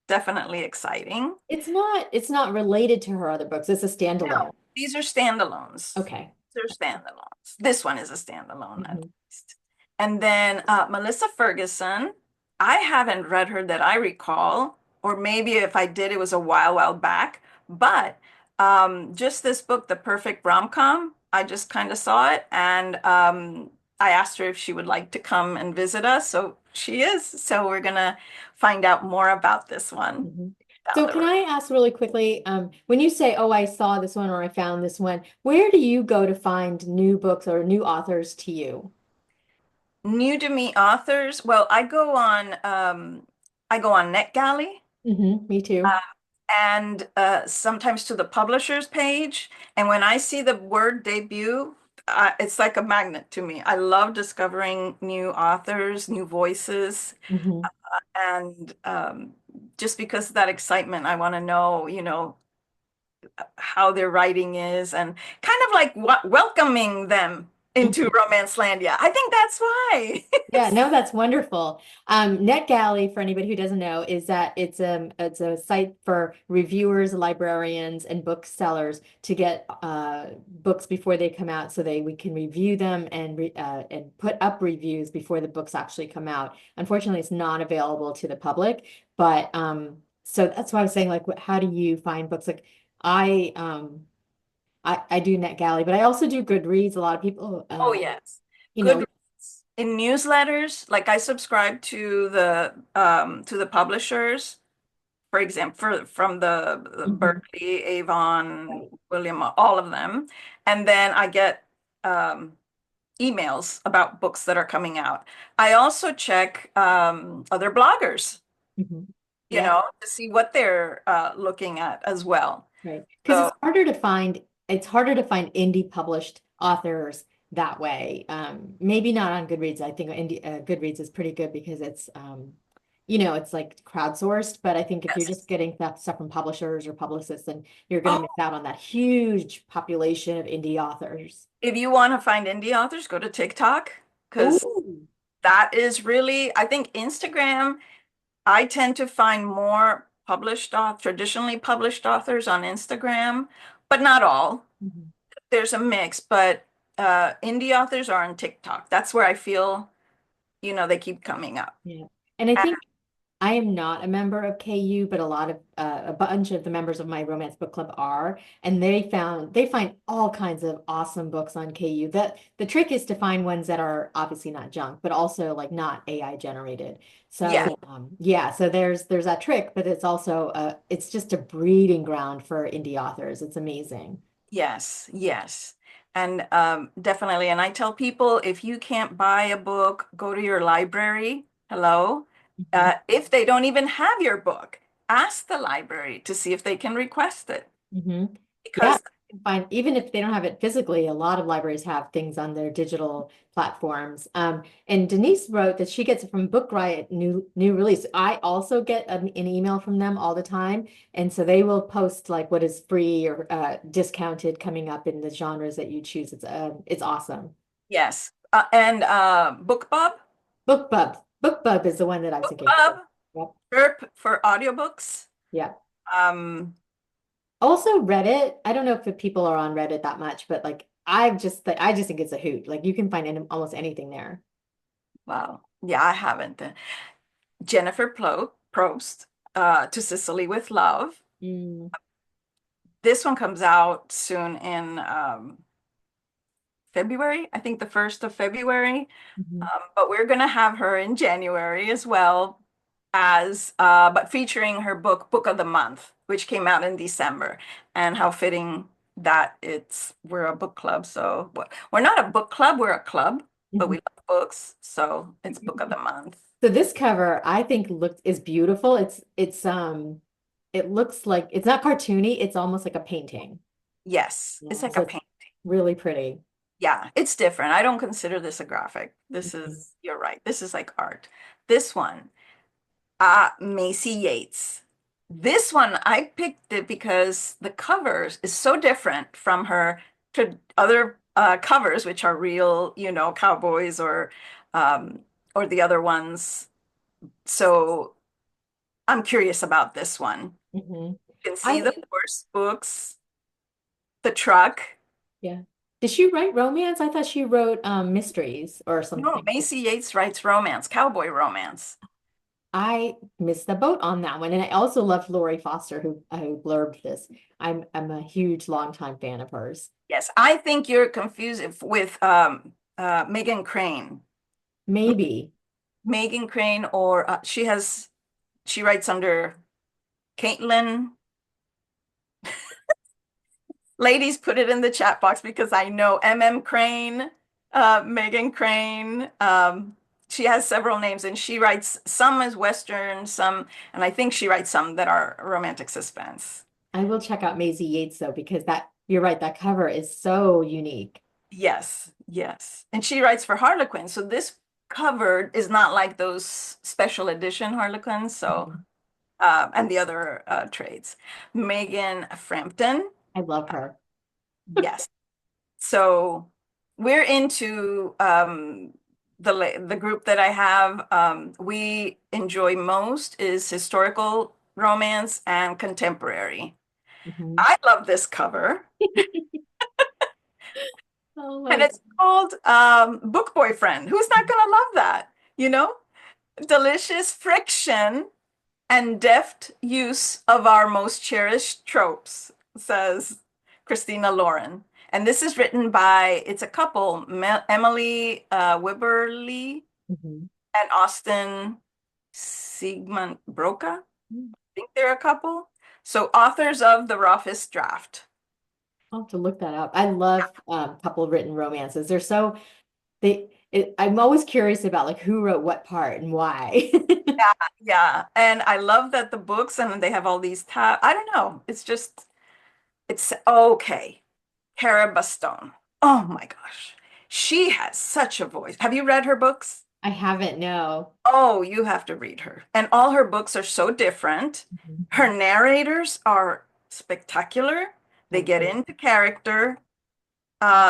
definitely exciting. It's not related to her other books. It's a No, standalone. these are standalones. Okay. They're standalones. This one is a standalone at Mhm. least. And then Melissa Ferguson, I haven't read her that I recall, or maybe if I did, it was a while back. But just this book, The Perfect Rom-Com, I just kind of saw it, and I asked her if she would like to come and visit us. So she is. So we're gonna find out more about this one Mhm. down So the can road. I ask really quickly, when you say, "Oh, I saw this one" or "I found this one," where do you go to find new books or new authors to you? New to me authors. Well, I go on NetGalley Me uh, too. and sometimes to the publisher's page. And when I see the word debut, it's like a magnet to me. I love discovering new authors, new voices, Hmm. and just because of that excitement, I want to know, how their writing is and kind of like welcoming them. into Romance Land. Yeah, I think that's why. Yeah, no, that's wonderful. NetGalley, for anybody who doesn't know, is that it's a site for reviewers, librarians, and booksellers to get books before they come out, so we can review them and put up reviews before the books actually come out. Unfortunately, it's not available to the public, but so that's why I was saying, like, how do you find books? Like, I um I do NetGalley, but I also do Goodreads. A lot of people, Oh, yes. you Good. know. In newsletters, like I subscribe to the publishers, for example, from the Mhm. Berkeley, Avon, Right. William, all of them. And then I get um, emails about books that are coming out. I also check other bloggers, Mhm. you Yeah, know, to see what they're looking at as well. right. Because So, it's harder to find indie published authors that way. Maybe not on Goodreads. I think Goodreads is pretty good because it's like crowdsourced. But I think if you're just yes. getting that stuff from publishers or publicists, then you're going to Oh, miss out on that huge population of indie authors. if you want to find indie authors, go to TikTok because Oh. that is really, I think Instagram, I tend to find more traditionally published authors on Instagram, but not all. Mhm. There's a mix, but indie authors are on TikTok. That's where I feel, they keep coming up. Yeah. And I And think I am not a member of KU, but a bunch of the members of my romance book club are, and they find all kinds of awesome books on KU. The trick is to find ones that are obviously not junk, but also like not AI generated. yeah, So yeah, so there's that trick, but it's just a breeding ground for indie authors. It's amazing. yes, yes. And definitely. And I tell people if you can't buy a book, go to your library. Hello. Mhm. If they don't even have your book, ask the library to see if they can request it. Hmm. Yeah, Because you can find even if they don't have it physically, a lot of libraries have things on their digital platforms. And Denise wrote that she gets it from Book Riot new release. I also get an email from them all the time, and so they will post like what is free or discounted coming up in the genres that you choose. It's awesome. yes. And BookBub, BookBub is the one that I'm thinking. BookBub, Yep. Chirp for audiobooks. Yeah. Um, Also Reddit. I don't know if the people are on Reddit that much, but like I just think it's a hoot. Like you can find almost anything there. wow. Yeah, I haven't. Jennifer Probst, To Sicily with Love. Mm, This one comes out soon in February, I think the 1st of February. mhm, But we're going to have her in January as well but featuring her Book of the Month, which came out in December. And how fitting that we're a book club. So we're not a book club, we're a club, but mhm. we love books. So it's Book of the Month. So this cover I think looks is beautiful. It looks like it's not cartoony, it's almost like a painting. Yes, it's Yeah, like so a it's paint. really pretty. Yeah, it's different. I don't consider this a graphic. Mhm, You're right. This is like art. This one, Macy Yates. This one, I picked it because the covers is so different from her other covers, which are real, cowboys um, or the other ones. So I'm curious about this one. mhm. You can see the I horse books, the truck. Yeah. Did she write romance? I thought she wrote mysteries or No, something. Macy Yates writes romance, cowboy romance. I missed the boat on that one. And I also loved Lori Foster, who blurbed this. I'm a huge longtime fan of hers. Yes, I think you're confused with Megan Crane. Maybe. Megan Crane, or she writes under Caitlin. Ladies, put it in the chat box because I know MM Crane, Megan Crane. She has several names and she writes some as Western, and I think she writes some that are romantic suspense. I will check out Maisie Yates though, because that you're right, that cover is so unique. Yes, yes. And she writes for Harlequin. So this cover is not like those special edition Harlequins. So, Mhm. and the other trades. Megan Frampton. I love her. Yes. So we're into the group that I have. We enjoy most is historical romance and contemporary. Mhm. I love this cover, Oh my and God. it's called Book Boyfriend. Who's not gonna love that? You know, delicious friction and deft use of our most cherished tropes, says Christina Lauren. And this is written by, it's a couple, Emily Wibberley Mhm. and Austin Sigmund Broca. I think they're a couple. So authors of The Roughest Draft. I'll have to look that up. I love couple written romances. I'm always curious about like who wrote what part and why. Yeah. And I love that the books and they have all these tabs. I don't know. It's just, it's okay. Cara Bastone. Oh my gosh. She has such a voice. Have you read her books? I haven't, no. Oh, you have to read her. And all her books are so different. Her Mhm. narrators are spectacular. They Oh, get cool. into character.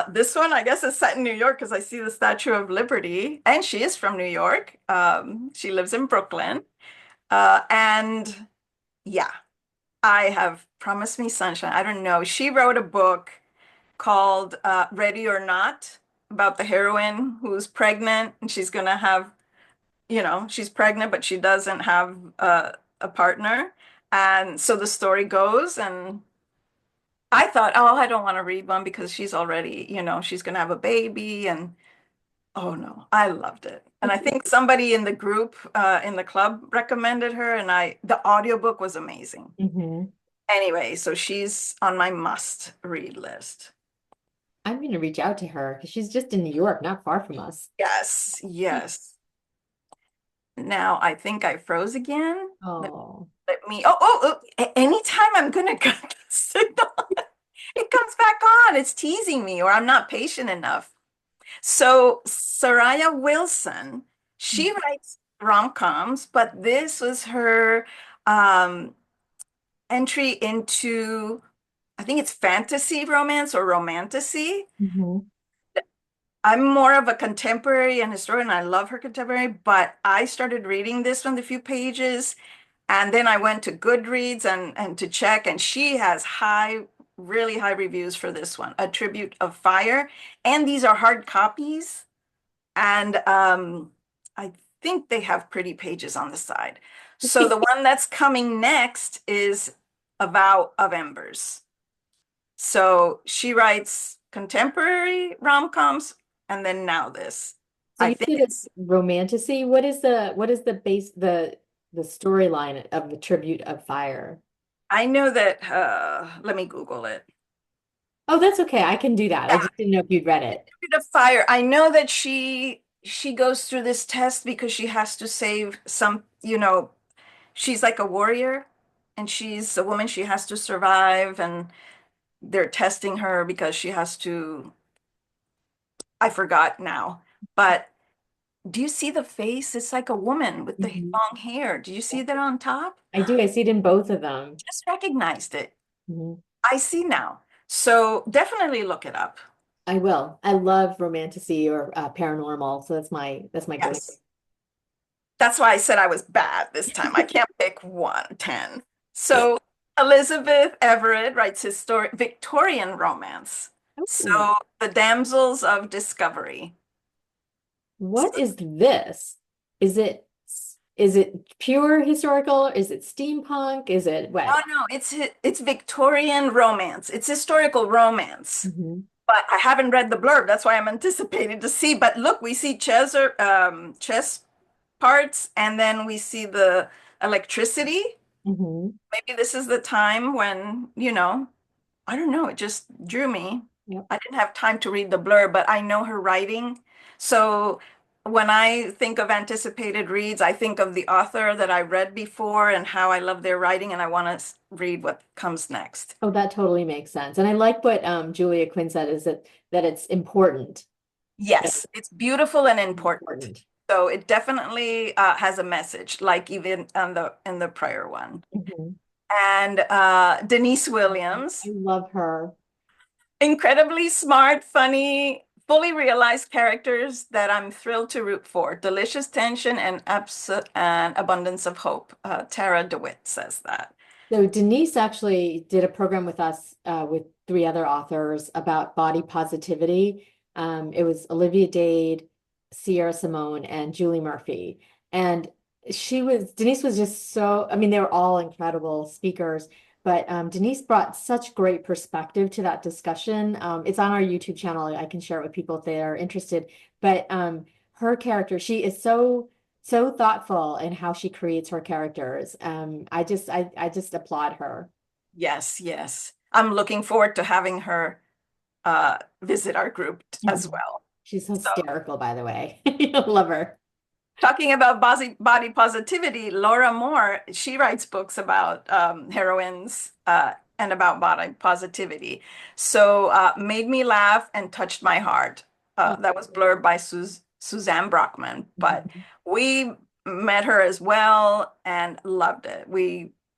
This one, I guess, is set in New York because I see the Statue of Liberty, and she is from New York. She lives in Brooklyn. And yeah, I have Promised Me Sunshine. I don't know. She wrote a book called Ready or Not about the heroine who's pregnant and she's gonna have, she's pregnant, but she doesn't have a partner. And so the story goes, and I thought, oh, I don't want to read one because she's already, she's gonna have a baby. And oh no, I loved it. And I think somebody in the group, in the club recommended her, and the audiobook was amazing. Mhm. Anyway, so she's on my must read list. I'm gonna reach out to her because she's just in New York, not far from us. Yes, yes. Now I think I froze again. Let, Oh. let me. Anytime I'm gonna cut the signal, it comes back on. It's teasing me, or I'm not patient enough. So Soraya Wilson, she writes rom-coms, but this was her um, entry into, I think it's fantasy romance or romantasy. Mhm. I'm more of a contemporary and historian. I love her contemporary, but I started reading this from the few pages, and then I went to Goodreads and to check, and she has really high reviews for this one, A Tribute of Fire. And these are hard copies, and I think they have pretty pages on the side. So the one that's coming next is A Vow of Embers. So she writes contemporary rom-coms and then now this. So I you think said it's it's, romantasy. What is the base the storyline of the Tribute of Fire? I know that, let me Google it. Oh, that's okay. I can do that. I Yeah, just didn't know if you'd read it. Tribute of Fire. I know that she goes through this test because she has to save some, she's like a warrior and she's a woman, she has to survive, and they're testing her because she has to, I forgot now, but do you see the face? It's like a woman with the Mhm. long hair. Do you see that on top? I do. I see it in both of them. Just recognized it. Mhm. I see now. So definitely look it up. I will. I love romantasy or paranormal, so that's my go-to. Yes. That's why I said I was bad this time. I can't pick one, 10. So Elizabeth Everett writes historic Victorian romance. Ooh, So The Damsels of Discovery. what is this? Is it is it pure historical? Is it steampunk? Is it Oh what? no, it's Victorian romance. It's historical romance. Mhm. But I haven't read the blurb. That's why I'm anticipating to see. But look, we see chess parts, and then we see the electricity. Mhm. Maybe this is the time when, I don't know, it just drew me. Yep. I didn't have time to read the blurb, but I know her writing. So when I think of anticipated reads, I think of the author that I read before and how I love their writing, and I want to read what comes next. Oh, that totally makes sense. And I like what Julia Quinn said is that it's important. That Yes, it's beautiful and it's important. important. So it definitely has a message, like even on the in the prior one. Mhm. And Denise I Williams, love her. incredibly smart, funny, fully realized characters that I'm thrilled to root for. Delicious tension and abundance of hope. Tara DeWitt says that. So Denise actually did a program with us with three other authors about body positivity. It was Olivia Dade, Sierra Simone, and Julie Murphy. And Denise was just so, I mean, they were all incredible speakers, but Denise brought such great perspective to that discussion. It's on our YouTube channel. I can share it with people if they are interested. But her character, she is so thoughtful in how she creates her characters. I just applaud her. Yes, yes. I'm looking forward to having her visit our group as Mhm. well. She's So, hysterical, by the way. You'll love her. talking about body positivity, Laura Moore, she writes books about heroines and about body positivity. So, Made Me Laugh and Touched My Heart. That was blurred by Suzanne Brockman, but Mhm. we met her as well and loved it.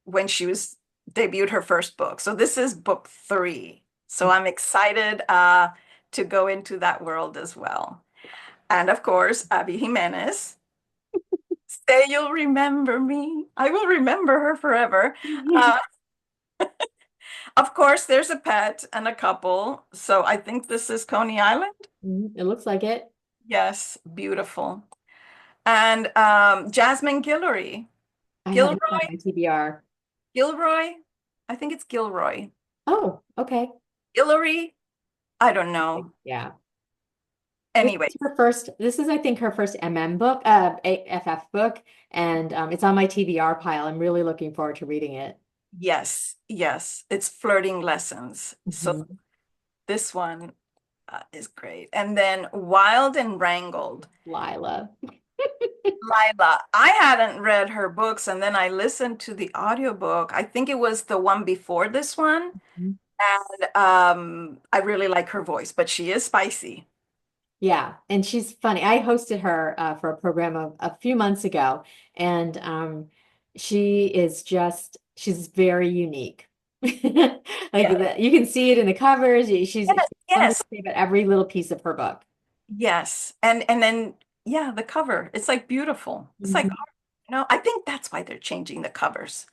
When she was debuted her first book. So this is book 3. So I'm excited to go into that world as well. And of course, Abby Jimenez. Say you'll remember me. I will remember her forever. Yeah. Uh, of course, there's a pet and a couple. So I think this is Coney Island. It looks like it. Yes, beautiful. And Jasmine Guillory. I have Gilroy? it on my TBR. Gilroy? I think it's Gilroy. Oh, okay. Guillory? I don't know. Yeah. Anyway, This is, I think, her first MM book, AFF book, and it's on my TBR pile. I'm really looking forward to reading it. yes, yes, it's flirting lessons. So Mhm. this one is great. And then Wild and Wrangled. Lila. Lila, I hadn't read her books, and then I listened to the audiobook. I think it was the one before this one. Mhm. And I really like her voice, but she is spicy. Yeah, and she's funny. I hosted her for a program a few months ago, and she's very unique. Like Yeah. you can see it in the covers. Yes, She's fun to yes, say about every little piece of her book. yes. And then yeah, the cover. It's like beautiful. It's like, Mhm. I think that's why they're changing the covers.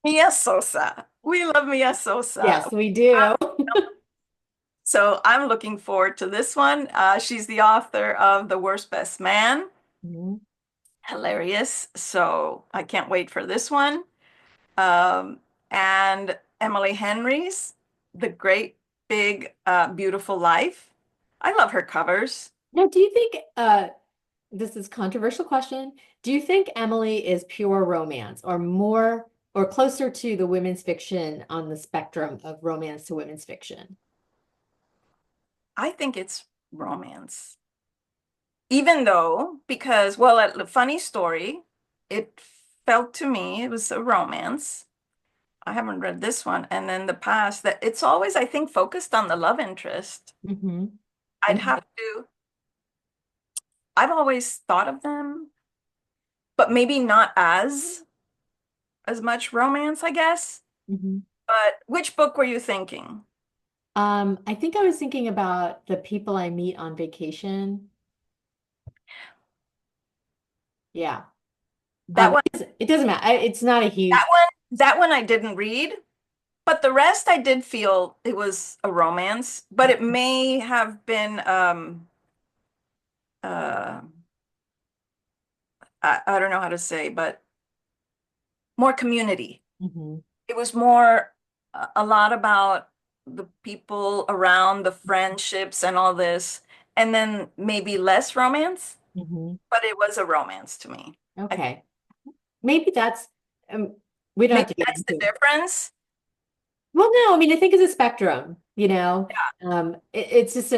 Mia Sosa. We love Mia Sosa. Yes, we do. So I'm looking forward to this one. She's the author of The Worst Best Man. Mhm. Hilarious. So I can't wait for this one. Um, and Emily Henry's The Great Big Beautiful Life. I love her covers. Now, do you think this is controversial question? Do you think Emily is pure romance or more or closer to the women's fiction on the spectrum of romance to women's fiction? I think it's romance. Even though, because, well, a funny story, it felt to me it was a romance. I haven't read this one. And then the past that it's always, I think, focused on the love interest. Hmm. I'd And have to, I've always thought of them, but maybe not as much romance, I guess. mhm. But which book were you thinking? I think I was thinking about the people I meet on vacation. Yeah. That one, It doesn't matter. It's not a huge. that one I didn't read, but the rest I did feel it was a romance, but it may have been uh I don't know how to say, but more community. Mhm. It was more a lot about the people around, the friendships and all this, and then maybe less romance, Mhm. but it was a romance to me. I think Okay. Maybe that's, um, we don't have maybe to get that's the into. difference. Well, no, I mean, I think it's a spectrum, you know. Yeah. It's just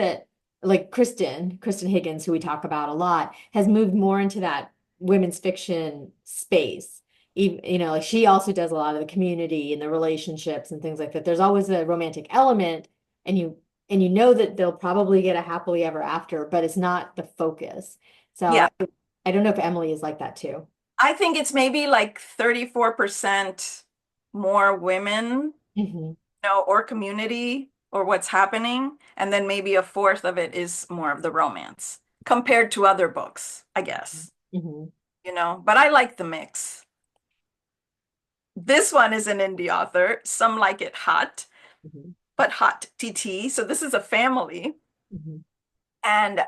like Kristen Higgins, who we talk about a lot, has moved more into that women's fiction space. Even, like she also does a lot of the community and the relationships and things like that. There's always a romantic element, and you know that they'll probably get a happily ever after, but it's not the focus. So Yeah. I don't know if Emily is like that too. I think it's maybe like 34% more women, Hmm. or community or what's happening, and then maybe a fourth of it is more of the romance compared to other books, I guess, Hmm. but I like the mix. This one is an indie author. Some like it hot, Hmm. but hot TT. So this is a family, Hmm. and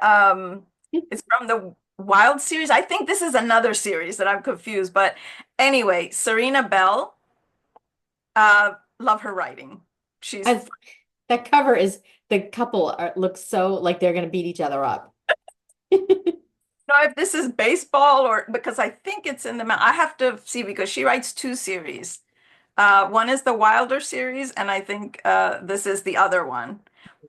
it's from the Wild series. I think this is another series that I'm confused, but anyway, Serena Bell, love her writing. She's As that cover is the couple looks so like they're gonna beat each other up. know if this is baseball or because I think it's in the I have to see because she writes two series. One is the Wilder series, and I think this is the other one.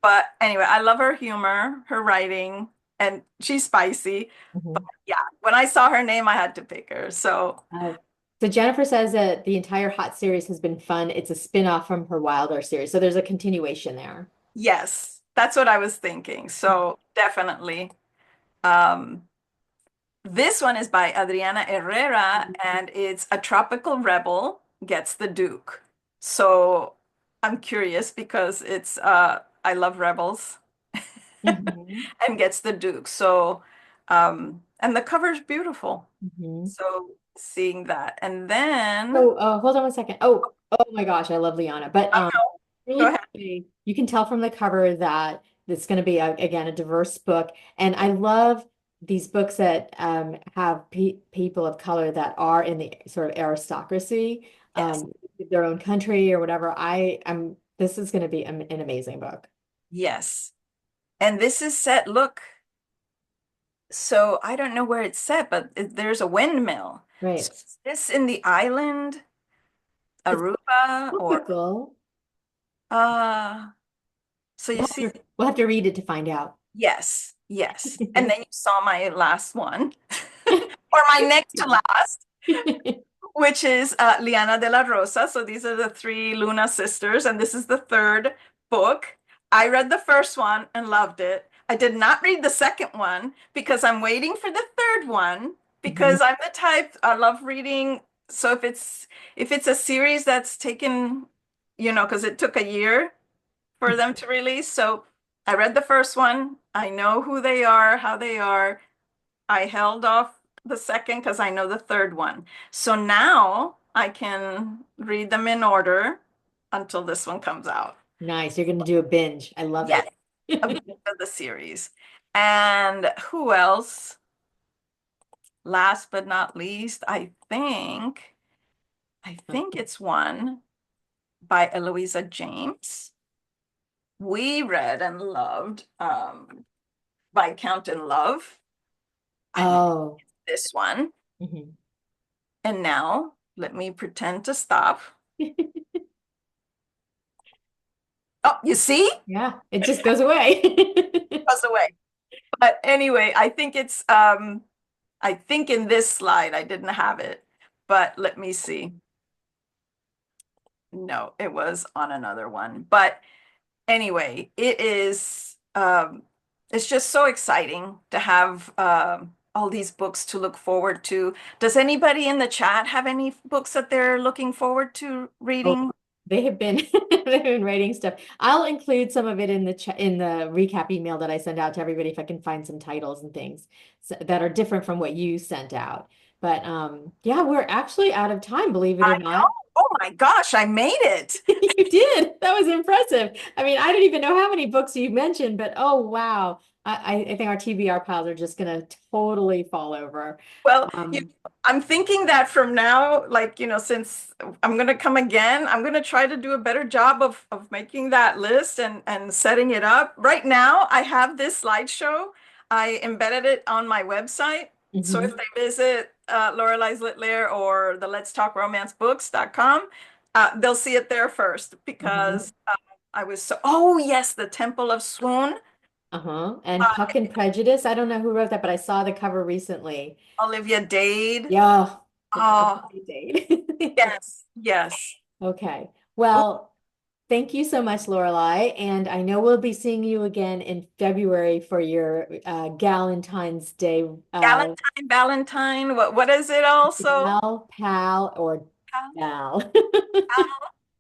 But anyway, I love her humor, her writing, and she's spicy. But Mhm. yeah, when I saw her name, I had to pick her. So Oh. So Jennifer says that the entire Hot series has been fun. It's a spin-off from her Wilder series. So there's a continuation there. yes, that's what I was thinking. So definitely. Um, This one is by Adriana Herrera, and it's A Tropical Rebel Gets the Duke. So I'm curious because it's I love rebels Hmm. and gets the Duke. So and the cover's beautiful. Hmm. So seeing that. And then So, hold on one second. Oh my gosh, I love Liana. But I know, go really ahead. quickly, you can tell from the cover that it's going to be again a diverse book, and I love these books that have pe people of color that are in the sort of aristocracy, Yes. their own country or whatever. This is going to be an amazing book. Yes. And this is set, look, so I don't know where it's set, but there's a windmill. So Right. is this in the island? It's Aruba or tropical. uh so you see We'll have to read it to find out. yes, yes. And then you saw my last one or my next to Yeah. last, which is Liana de la Rosa. So these are the three Luna sisters, and this is the third book. I read the first one and loved it. I did not read the second one because I'm waiting for the third one Mhm. because I'm the type I love reading. So if it's a series that's taken, because it took a year for them to release. So I read the first one. I know who they are, how they are. I held off the second because I know the third one. So now I can read them in order until this one comes out. Nice. You're going to do a binge. I love Yes, it. a bit of the series. And who else? Last but not least, I think it's one by Eloisa James. We read and loved Viscount in Love. I'm in Oh. this one. Mhm. And now let me pretend to stop. Oh, you see? Yeah, it just goes away. Goes away. But anyway, I think in this slide I didn't have it, but let me see. No, it was on another one. But anyway, it's just so exciting to have all these books to look forward to. Does anybody in the chat have any books that they're looking forward to Oh, reading? they have been they've been writing stuff. I'll include some of it in the in the recap email that I send out to everybody if I can find some titles and things that are different from what you sent out. But yeah, we're actually out of time, believe it I or know. not. Oh my gosh, I made it. You did. That was impressive. I mean, I don't even know how many books you mentioned, but oh wow. I think our TBR piles are just gonna totally fall over. Well, Um, I'm thinking that from now, like, since I'm going to come again, I'm going to try to do a better job of making that list and setting it up. Right now, I have this slideshow. I embedded it on my website. So if mhm, they visit Lorelei's Lit Lair or the Let's Talk Romance Books.com, they'll see it there first mhm. because I was oh, yes, the Temple of Swoon. Uh-huh. And Uh, Puck and Prejudice. I don't know who wrote that, but I saw the cover recently. Olivia Dade. Yeah. Oh, Date. yes, yes. Okay. Well, thank you so much, Lorelei. And I know we'll be seeing you again in February for your Galentine's Day Valentine, Valentine, what is it also? gal, pal, or Val, gal.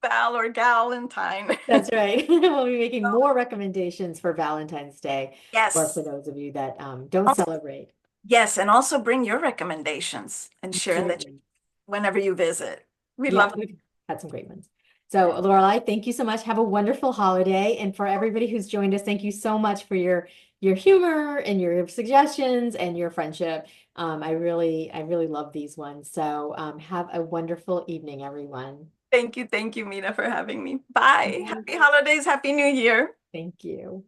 Val, gal or galentine. That's right. We'll be making more recommendations for Valentine's Day or for Yes. those of you that don't celebrate. Yes, and also bring your recommendations and share that Absolutely. whenever you visit. We Yeah, love we've had some great ones. So, Lorelei, thank you so much. Have a wonderful holiday. And for everybody who's joined us, thank you so much for your humor and your suggestions and your friendship. I really love these ones. So, have a wonderful evening, everyone. Thank you, Mina, for having me. Bye. Bye. Happy holidays, happy new year. Thank you.